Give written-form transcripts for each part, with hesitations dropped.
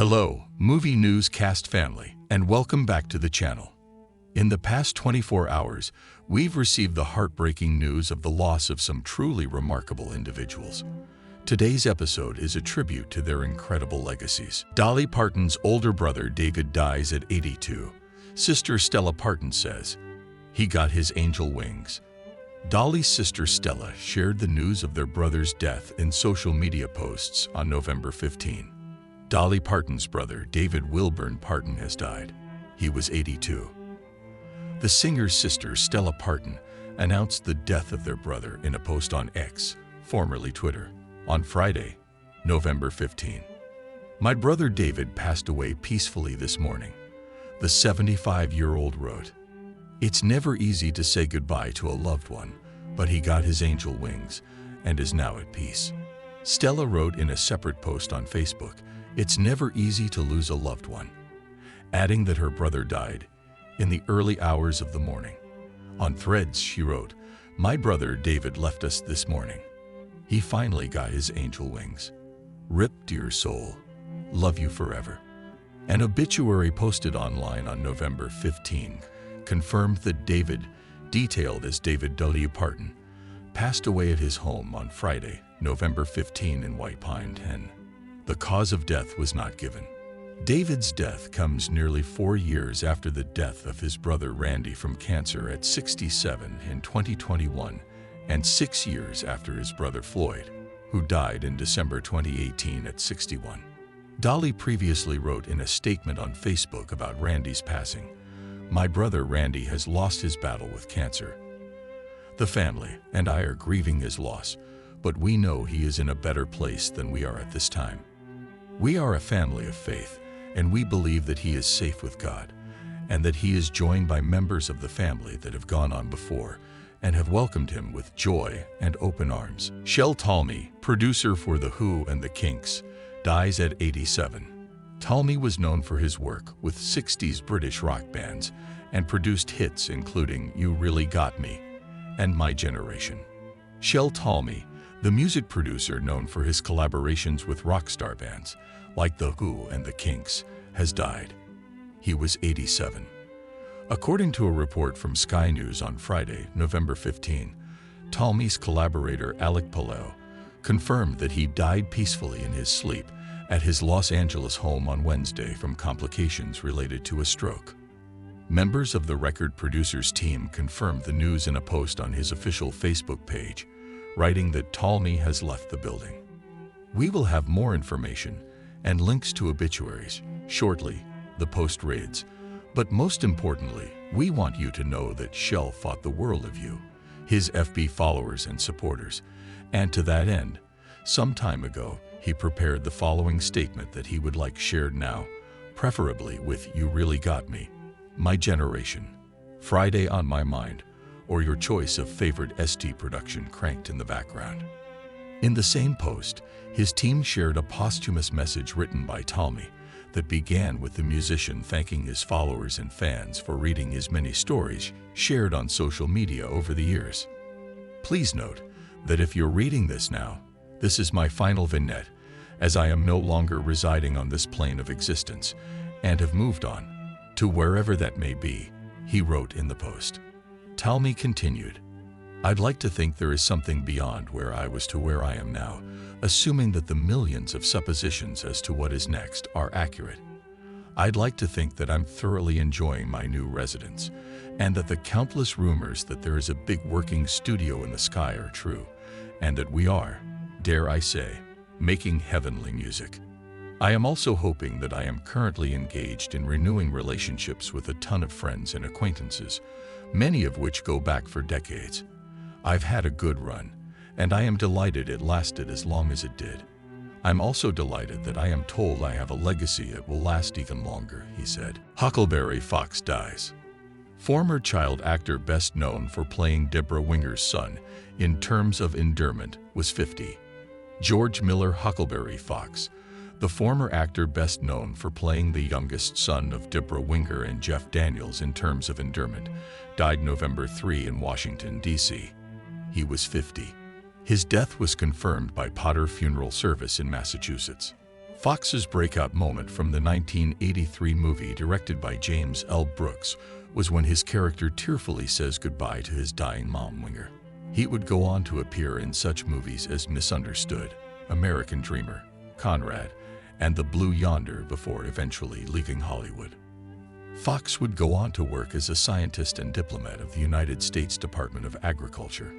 Hello, movie newscast family, and welcome back to the channel. In the past 24 hours, we've received the heartbreaking news of the loss of some truly remarkable individuals. Today's episode is a tribute to their incredible legacies. Dolly Parton's older brother David dies at 82. Sister Stella Parton says, "He got his angel wings." Dolly's sister Stella shared the news of their brother's death in social media posts on November 15. Dolly Parton's brother, David Wilburn Parton, has died. He was 82. The singer's sister, Stella Parton, announced the death of their brother in a post on X, formerly Twitter, on Friday, November 15. "My brother David passed away peacefully this morning," the 75-year-old wrote. "It's never easy to say goodbye to a loved one, but he got his angel wings and is now at peace." Stella wrote in a separate post on Facebook, "It's never easy to lose a loved one," adding that her brother died in the early hours of the morning. On Threads, she wrote, "My brother David left us this morning. He finally got his angel wings. Rip, dear soul. Love you forever." An obituary posted online on November 15 confirmed that David, detailed as David W. Parton, passed away at his home on Friday, November 15 in White Pine 10. The cause of death was not given. David's death comes nearly 4 years after the death of his brother Randy from cancer at 67 in 2021 and 6 years after his brother Floyd, who died in December 2018 at 61. Dolly previously wrote in a statement on Facebook about Randy's passing, "My brother Randy has lost his battle with cancer. The family and I are grieving his loss, but we know he is in a better place than we are at this time. We are a family of faith, and we believe that he is safe with God, and that he is joined by members of the family that have gone on before and have welcomed him with joy and open arms." Shel Talmy, producer for The Who and the Kinks, dies at 87. Talmy was known for his work with 60s British rock bands and produced hits including You Really Got Me and My Generation. Shel Talmy, the music producer known for his collaborations with rock star bands like The Who and the Kinks, has died. He was 87. According to a report from Sky News on Friday, November 15, Talmy's collaborator Alec Palao confirmed that he died peacefully in his sleep at his Los Angeles home on Wednesday from complications related to a stroke. Members of the record producers team confirmed the news in a post on his official Facebook page, writing that Talmy has left the building. "We will have more information and links to obituaries shortly," the post reads, "but most importantly, we want you to know that Shel thought the world of you, his FB followers and supporters, and to that end, some time ago, he prepared the following statement that he would like shared now, preferably with You Really Got Me, My Generation, Friday on My Mind, or your choice of favorite ST production cranked in the background." In the same post, his team shared a posthumous message written by Talmy that began with the musician thanking his followers and fans for reading his many stories shared on social media over the years. "Please note that if you're reading this now, this is my final vignette, as I am no longer residing on this plane of existence and have moved on to wherever that may be," he wrote in the post. Talmy continued, "I'd like to think there is something beyond where I was to where I am now, assuming that the millions of suppositions as to what is next are accurate. I'd like to think that I'm thoroughly enjoying my new residence, and that the countless rumors that there is a big working studio in the sky are true, and that we are, dare I say, making heavenly music. I am also hoping that I am currently engaged in renewing relationships with a ton of friends and acquaintances, many of which go back for decades. I've had a good run, and I am delighted it lasted as long as it did. I'm also delighted that I am told I have a legacy that will last even longer," he said. Huckleberry Fox dies. Former child actor best known for playing Deborah Winger's son in Terms of Endearment was 50. George Miller Huckleberry Fox, the former actor best known for playing the youngest son of Deborah Winger and Jeff Daniels in Terms of Endearment, died November 3 in Washington, D.C. He was 50. His death was confirmed by Potter Funeral Service in Massachusetts. Fox's breakout moment from the 1983 movie directed by James L. Brooks was when his character tearfully says goodbye to his dying mom, Winger. He would go on to appear in such movies as Misunderstood, American Dreamer, Conrad, and The Blue Yonder before eventually leaving Hollywood. Fox would go on to work as a scientist and diplomat of the United States Department of Agriculture.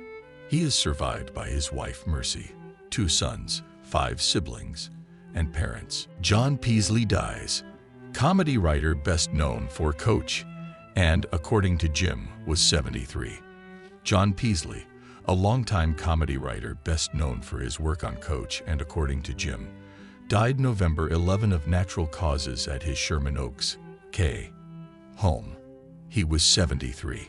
He is survived by his wife, Mercy, 2 sons, 5 siblings, and parents. John Peaslee dies. Comedy writer best known for Coach, and, according to Jim, was 73. John Peaslee, a longtime comedy writer best known for his work on Coach and, according to Jim, died November 11 of natural causes at his Sherman Oaks, K. home. He was 73.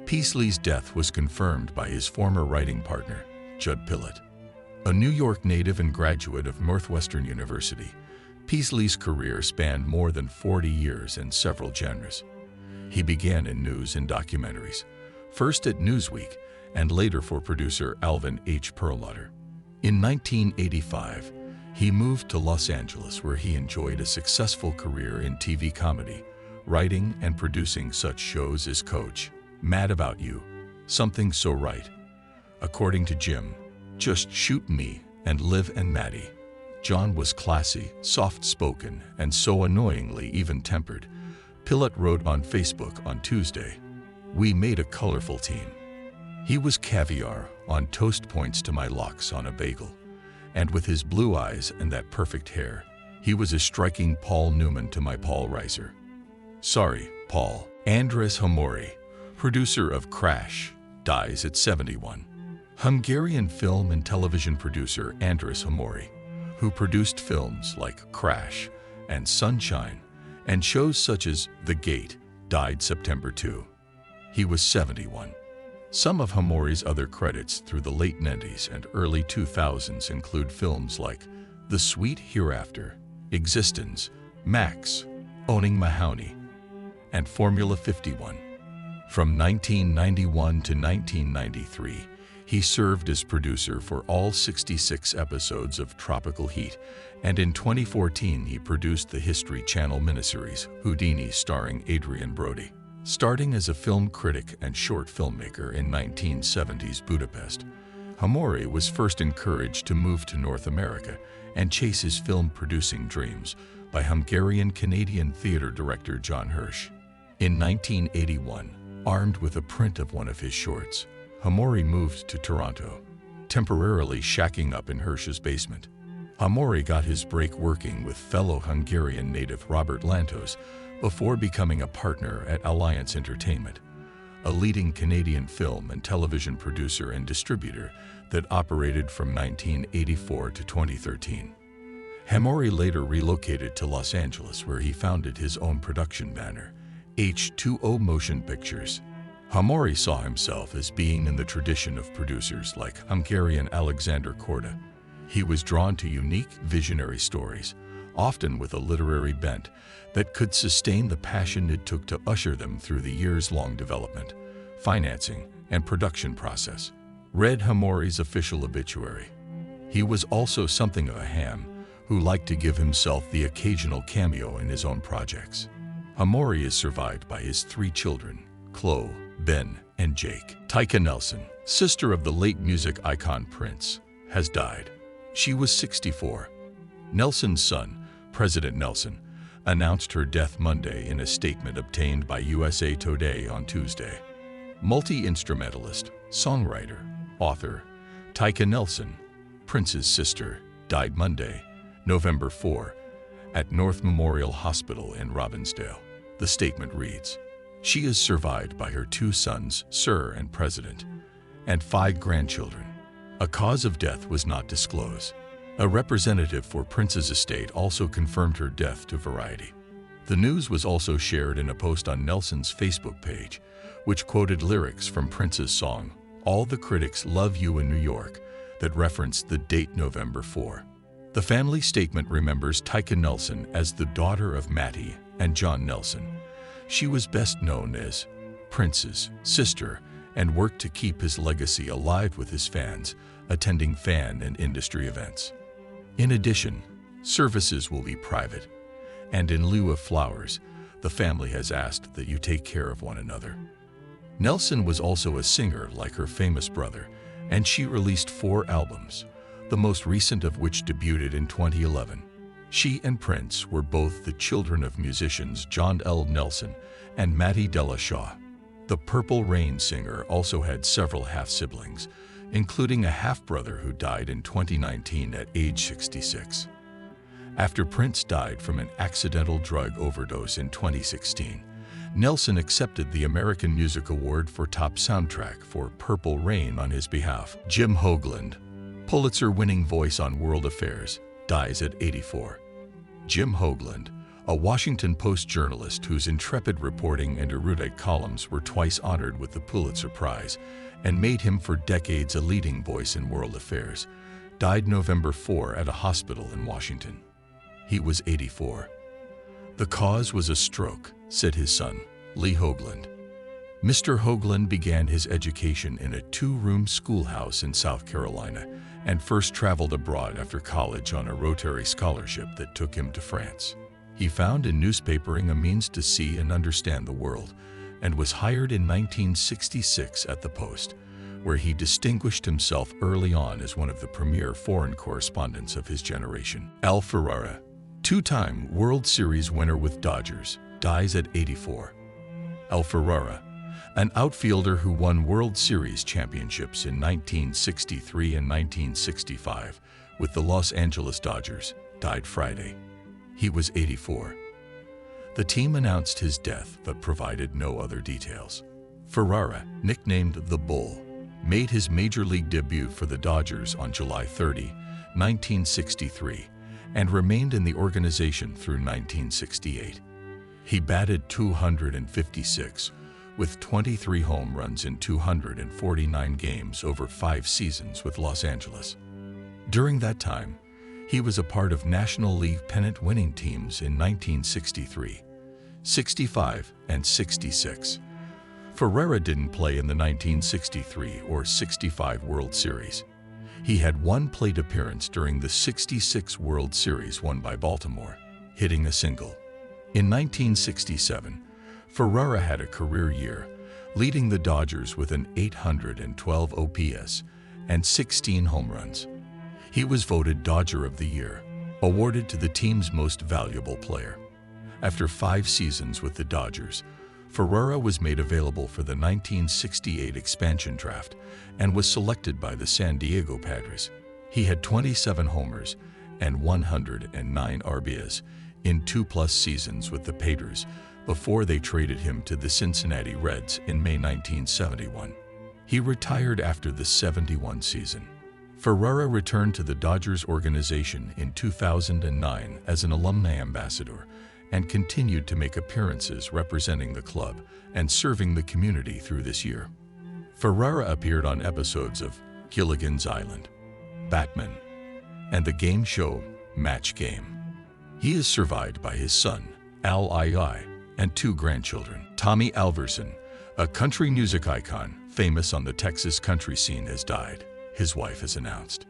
Peaslee's death was confirmed by his former writing partner, Judd Pillett. A New York native and graduate of Northwestern University, Peaslee's career spanned more than 40 years in several genres. He began in news and documentaries, first at Newsweek and later for producer Alvin H. Perlmutter. In 1985, he moved to Los Angeles, where he enjoyed a successful career in TV comedy, writing and producing such shows as Coach, Mad About You, Something So Right. According to Jim, Just Shoot Me, and Liv and Maddie. John was classy, soft-spoken, and so annoyingly even-tempered. Pillett wrote on Facebook on Tuesday, "We made a colorful team. He was caviar on toast, points to my locks on a bagel. And with his blue eyes and that perfect hair, he was a striking Paul Newman to my Paul Reiser. Sorry, Paul." Andres Hamori, producer of Crash, dies at 71. Hungarian film and television producer Andres Hamori, who produced films like Crash and Sunshine and shows such as The Gate, died September 2. He was 71. Some of Hamori's other credits through the late 90s and early 2000s include films like The Sweet Hereafter, Existence, Max, Owning Mahoney, and Formula 51. From 1991 to 1993, he served as producer for all 66 episodes of Tropical Heat, and in 2014 he produced the History Channel miniseries Houdini starring Adrian Brody. Starting as a film critic and short filmmaker in 1970s Budapest, Hamori was first encouraged to move to North America and chase his film-producing dreams by Hungarian-Canadian theater director John Hirsch. In 1981, armed with a print of one of his shorts, Hamori moved to Toronto, temporarily shacking up in Hirsch's basement. Hamori got his break working with fellow Hungarian native Robert Lantos before becoming a partner at Alliance Entertainment, a leading Canadian film and television producer and distributor that operated from 1984 to 2013. Hamori later relocated to Los Angeles, where he founded his own production banner, H2O Motion Pictures. Hamori saw himself as being in the tradition of producers like Hungarian Alexander Korda. He was drawn to unique, visionary stories, often with a literary bent, that could sustain the passion it took to usher them through the years-long development, financing, and production process. Read Hamori's official obituary. He was also something of a ham who liked to give himself the occasional cameo in his own projects. Hamori is survived by his 3 children, Chloe, Ben, and Jake. Tyka Nelson, sister of the late music icon Prince, has died. She was 64. Nelson's son, President Nelson, announced her death Monday in a statement obtained by USA Today on Tuesday. Multi-instrumentalist, songwriter, author, Tyka Nelson, Prince's sister, died Monday, November 4, at North Memorial Hospital in Robbinsdale. The statement reads, "She is survived by her 2 sons, Sir and President, and 5 grandchildren. A cause of death was not disclosed." A representative for Prince's estate also confirmed her death to Variety. The news was also shared in a post on Nelson's Facebook page, which quoted lyrics from Prince's song, "All the Critics Love You in New York," that referenced the date November 4. The family statement remembers Tyka Nelson as the daughter of Mattie and John Nelson. She was best known as Prince's sister and worked to keep his legacy alive with his fans, attending fan and industry events. In addition, Services will be private, and in lieu of flowers, the family has asked that you take care of one another. Nelson was also a singer like her famous brother, and she released 4 albums, the most recent of which debuted in 2011. She and Prince were both the children of musicians John L. Nelson and Mattie Della Shaw. The Purple Rain singer also had several half-siblings, including a half-brother who died in 2019 at age 66. After Prince died from an accidental drug overdose in 2016, Nelson accepted the American Music Award for Top Soundtrack for Purple Rain on his behalf. Jim Hoagland, Pulitzer-winning voice on world affairs, dies at 84. Jim Hoagland, a Washington Post journalist whose intrepid reporting and erudite columns were twice honored with the Pulitzer Prize and made him for decades a leading voice in world affairs, died November 4 at a hospital in Washington. He was 84. The cause was a stroke, said his son, Lee Hoagland. Mr. Hoagland began his education in a 2-room schoolhouse in South Carolina and first traveled abroad after college on a Rotary scholarship that took him to France. He found in newspapering a means to see and understand the world and was hired in 1966 at the Post, where he distinguished himself early on as one of the premier foreign correspondents of his generation. Al Ferrara, 2-time World Series winner with Dodgers, dies at 84. Al Ferrara, an outfielder who won World Series championships in 1963 and 1965 with the Los Angeles Dodgers, died Friday. He was 84. The team announced his death but provided no other details. Ferrara, nicknamed the Bull, made his major league debut for the Dodgers on July 30, 1963, and remained in the organization through 1968. He batted .256, with 23 home runs in 249 games over 5 seasons with Los Angeles. During that time, he was a part of National League pennant-winning teams in 1963, 65, and 66. Ferrara didn't play in the 1963 or 65 World Series. He had 1 plate appearance during the 66 World Series won by Baltimore, hitting a single. In 1967, Ferrara had a career year, leading the Dodgers with an 812 OPS and 16 home runs. He was voted Dodger of the Year, awarded to the team's most valuable player. After 5 seasons with the Dodgers, Ferrara was made available for the 1968 expansion draft and was selected by the San Diego Padres. He had 27 homers and 109 RBIs in 2+ seasons with the Padres before they traded him to the Cincinnati Reds in May 1971. He retired after the 71 season. Ferrara returned to the Dodgers organization in 2009 as an alumni ambassador and continued to make appearances representing the club and serving the community through this year. Ferrara appeared on episodes of Gilligan's Island, Batman, and the game show Match Game. He is survived by his son, Al II, and 2 grandchildren. Tommy Alverson, a country music icon famous on the Texas country scene, has died, his wife has announced.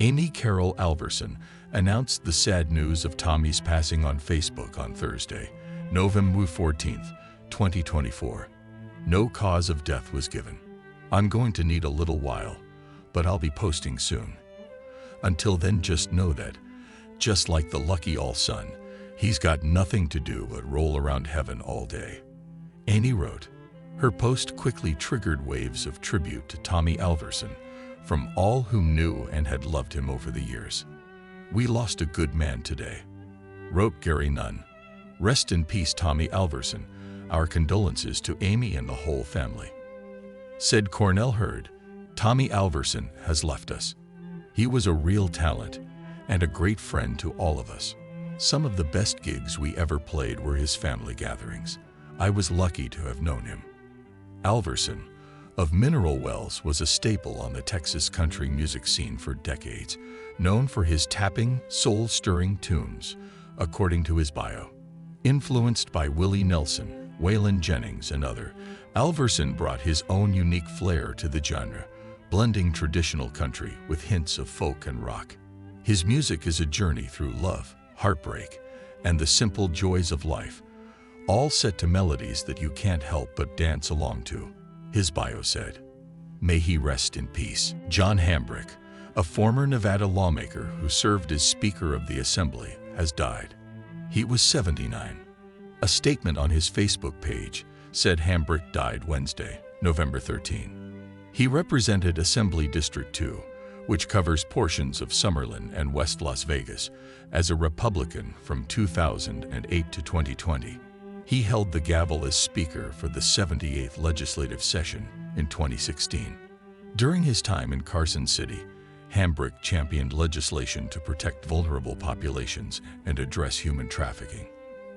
Amy Carol Alverson announced the sad news of Tommy's passing on Facebook on Thursday, November 14, 2024. No cause of death was given. I'm going to need a little while, but I'll be posting soon. Until then, just know that, just like the lucky all-son, he's got nothing to do but roll around heaven all day. Amy wrote. Her post quickly triggered waves of tribute to Tommy Alverson from all who knew and had loved him over the years. We lost a good man today, wrote Gary Nunn. Rest in peace, Tommy Alverson. Our condolences to Amy and the whole family. Said Cornell Hurd, Tommy Alverson has left us. He was a real talent and a great friend to all of us. Some of the best gigs we ever played were his family gatherings. I was lucky to have known him. Alverson, of Mineral Wells, was a staple on the Texas country music scene for decades, known for his tapping, soul-stirring tunes, according to his bio. Influenced by Willie Nelson, Waylon Jennings, and others, Alverson brought his own unique flair to the genre, blending traditional country with hints of folk and rock. His music is a journey through love, heartbreak, and the simple joys of life, all set to melodies that you can't help but dance along to. His bio said, "May he rest in peace." John Hambrick, a former Nevada lawmaker who served as Speaker of the Assembly, has died. He was 79. A statement on his Facebook page said Hambrick died Wednesday, November 13. He represented Assembly District 2, which covers portions of Summerlin and West Las Vegas, as a Republican from 2008 to 2020. He held the gavel as Speaker for the 78th legislative session in 2016. During his time in Carson City, Hambrick championed legislation to protect vulnerable populations and address human trafficking.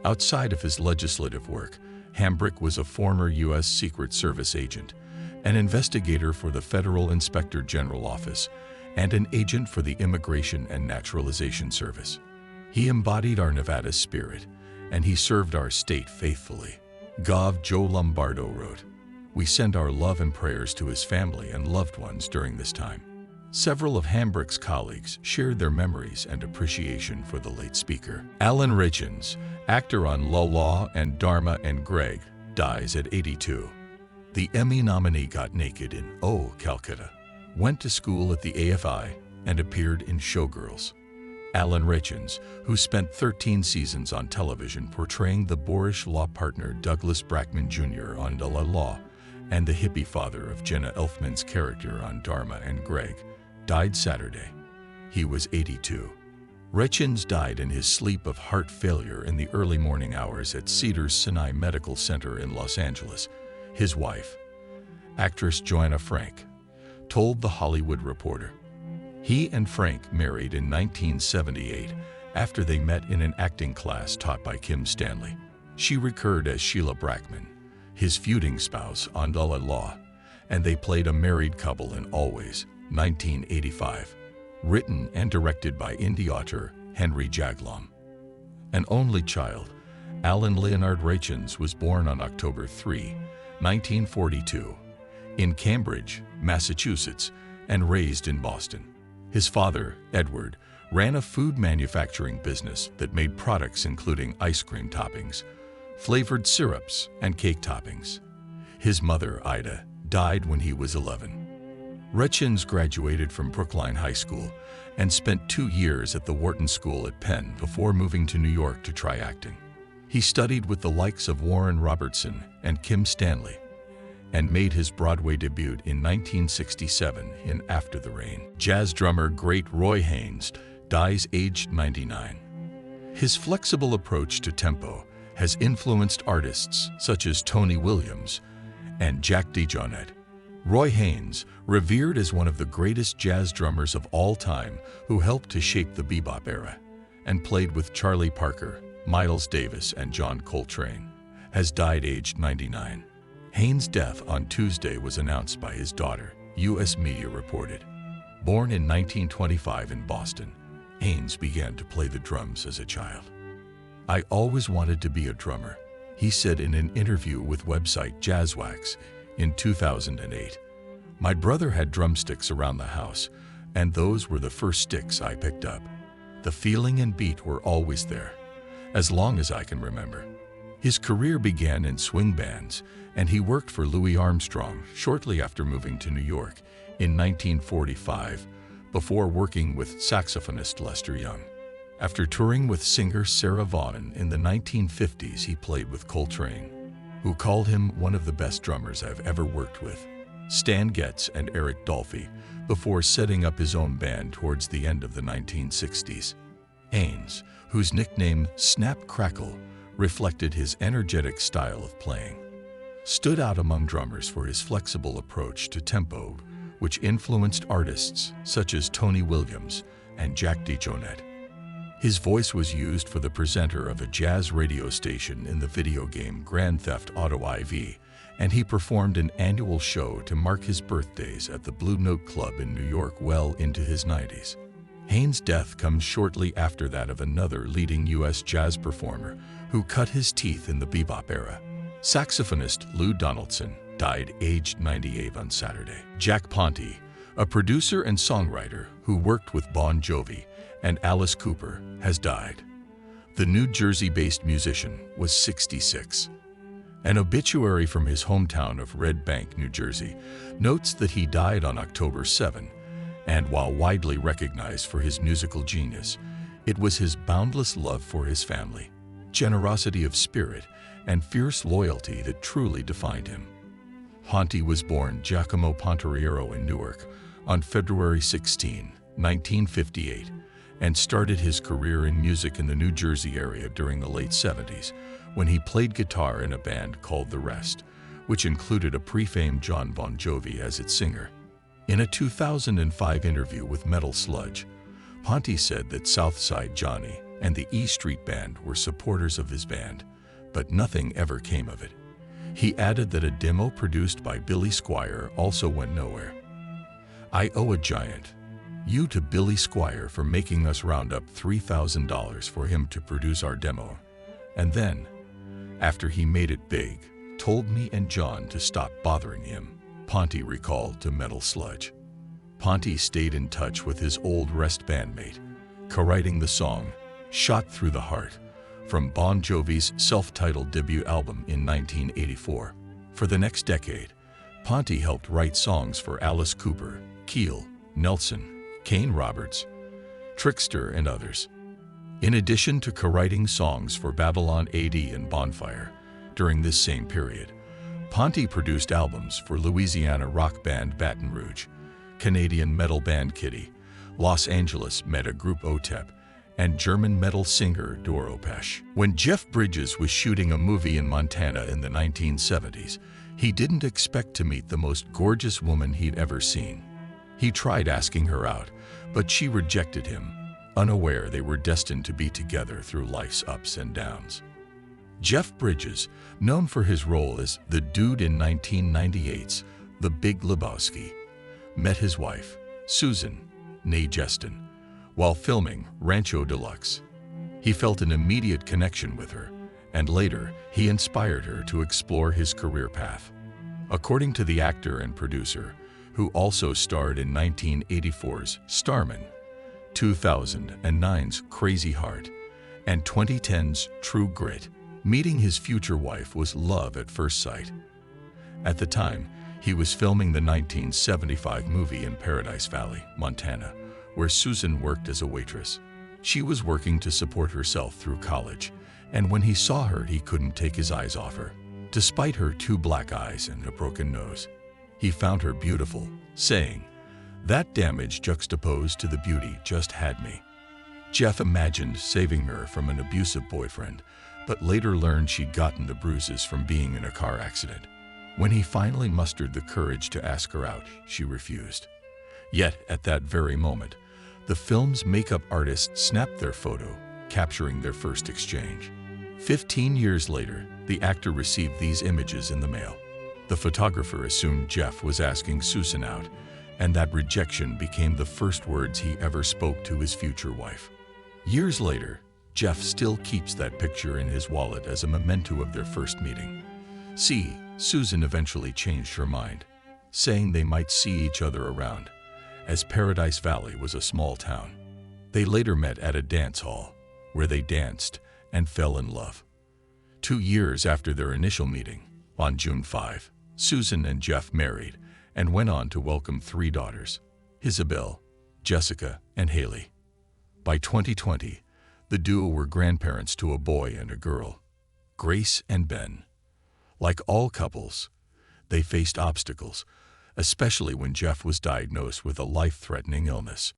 Outside of his legislative work, Hambrick was a former U.S. Secret Service agent, an investigator for the Federal Inspector General Office, and an agent for the Immigration and Naturalization Service. He embodied our Nevada spirit, and he served our state faithfully. Gov. Joe Lombardo wrote, "We send our love and prayers to his family and loved ones during this time." Several of Hambrick's colleagues shared their memories and appreciation for the late speaker. Alan Ritchins, actor on La La and Dharma and Greg, dies at 82. The Emmy nominee got naked in Oh, Calcutta, went to school at the AFI, and appeared in Showgirls. Alan Ritchins, who spent 13 seasons on television portraying the boorish law partner Douglas Brackman Jr. on La La, and the hippie father of Jenna Elfman's character on Dharma and Greg, died Saturday. He was 82. Ritchins died in his sleep of heart failure in the early morning hours at Cedars-Sinai Medical Center in Los Angeles. His wife, actress Joanna Frank, told The Hollywood Reporter. He and Frank married in 1978 after they met in an acting class taught by Kim Stanley. She recurred as Sheila Brackman, his feuding spouse on La La, and they played a married couple in Always, 1985, written and directed by indie author Henry Jaglom. An only child, Alan Leonard Ritchins was born on October 3, 1942, in Cambridge, Massachusetts, and raised in Boston. His father, Edward, ran a food manufacturing business that made products including ice cream toppings, flavored syrups, and cake toppings. His mother, Ida, died when he was 11. Ritchins graduated from Brookline High School and spent 2 years at the Wharton School at Penn before moving to New York to try acting. He studied with the likes of Warren Robertson and Kim Stanley, and made his Broadway debut in 1967 in After the Rain. Jazz drummer great Roy Haynes dies aged 99. His flexible approach to tempo has influenced artists such as Tony Williams and Jack DeJohnette. Roy Haynes, revered as one of the greatest jazz drummers of all time who helped to shape the bebop era, and played with Charlie Parker, Miles Davis, and John Coltrane, has died aged 99. Haynes' death on Tuesday was announced by his daughter, U.S. media reported. Born in 1925 in Boston, Haynes began to play the drums as a child. "I always wanted to be a drummer," he said in an interview with website Jazzwax in 2008. "My brother had drumsticks around the house, and those were the first sticks I picked up. The feeling and beat were always there, as long as I can remember." His career began in swing bands, and he worked for Louis Armstrong shortly after moving to New York in 1945, before working with saxophonist Lester Young. After touring with singer Sarah Vaughan in the 1950s, he played with Coltrane, who called him one of the best drummers I've ever worked with, Stan Getz and Eric Dolphy, before setting up his own band towards the end of the 1960s. Haynes, whose nickname Snap Crackle reflected his energetic style of playing, stood out among drummers for his flexible approach to tempo, which influenced artists such as Tony Williams and Jack DeJohnette. His voice was used for the presenter of a jazz radio station in the video game Grand Theft Auto IV, and he performed an annual show to mark his birthdays at the Blue Note Club in New York well into his 90s. Haynes' death comes shortly after that of another leading U.S. jazz performer who cut his teeth in the bebop era. Saxophonist Lou Donaldson died aged 98 on Saturday. Jack Ponte, a producer and songwriter who worked with Bon Jovi and Alice Cooper, has died. The New Jersey-based musician was 66. An obituary from his hometown of Red Bank, New Jersey, notes that he died on October 7, and while widely recognized for his musical genius, it was his boundless love for his family, generosity of spirit, and fierce loyalty that truly defined him. Ponte was born Giacomo Ponteriero in Newark on February 16, 1958, and started his career in music in the New Jersey area during the late 70s, when he played guitar in a band called The Rest, which included a pre-famed John Bon Jovi as its singer. In a 2005 interview with Metal Sludge, Ponte said that Southside Johnny and the E Street Band were supporters of his band, but nothing ever came of it. He added that a demo produced by Billy Squier also went nowhere. "I owe a giant you to Billy Squier for making us round up $3,000 for him to produce our demo, and then, after he made it big, told me and John to stop bothering him," Ponte recalled to Metal Sludge. Ponte stayed in touch with his old Rest bandmate, co-writing the song "Shot Through the Heart" from Bon Jovi's self-titled debut album in 1984. For the next decade, Ponte helped write songs for Alice Cooper, Keel, Nelson, Kane Roberts, Trickster, and others. In addition to co-writing songs for Babylon AD and Bonfire, during this same period, Ponte produced albums for Louisiana rock band Baton Rouge, Canadian metal band Kitty, Los Angeles meta group OTEP, and German metal singer Doro Pesch. When Jeff Bridges was shooting a movie in Montana in the 1970s, he didn't expect to meet the most gorgeous woman he'd ever seen. He tried asking her out, but she rejected him, unaware they were destined to be together through life's ups and downs. Jeff Bridges, known for his role as the Dude in 1998's The Big Lebowski, met his wife, Susan, née Justin, while filming Rancho Deluxe. He felt an immediate connection with her, and later he inspired her to explore his career path. According to the actor and producer, who also starred in 1984's Starman, 2009's Crazy Heart, and 2010's True Grit, meeting his future wife was love at first sight. At the time, he was filming the 1975 movie in Paradise Valley, Montana, where Susan worked as a waitress. She was working to support herself through college, and when he saw her, he couldn't take his eyes off her. Despite her 2 black eyes and a broken nose, he found her beautiful, saying, "That damage juxtaposed to the beauty just had me." Jeff imagined saving her from an abusive boyfriend, but later learned she'd gotten the bruises from being in a car accident. When he finally mustered the courage to ask her out, she refused. Yet, at that very moment, the film's makeup artist snapped their photo, capturing their first exchange. 15 years later, the actor received these images in the mail. The photographer assumed Jeff was asking Susan out, and that rejection became the first words he ever spoke to his future wife. Years later, Jeff still keeps that picture in his wallet as a memento of their first meeting. See, Susan eventually changed her mind, saying they might see each other around, as Paradise Valley was a small town. They later met at a dance hall, where they danced and fell in love. 2 years after their initial meeting, on June 5, Susan and Jeff married and went on to welcome 3 daughters, Isabel, Jessica, and Haley. By 2020, the duo were grandparents to a boy and a girl, Grace and Ben. Like all couples, they faced obstacles, especially when Jeff was diagnosed with a life-threatening illness.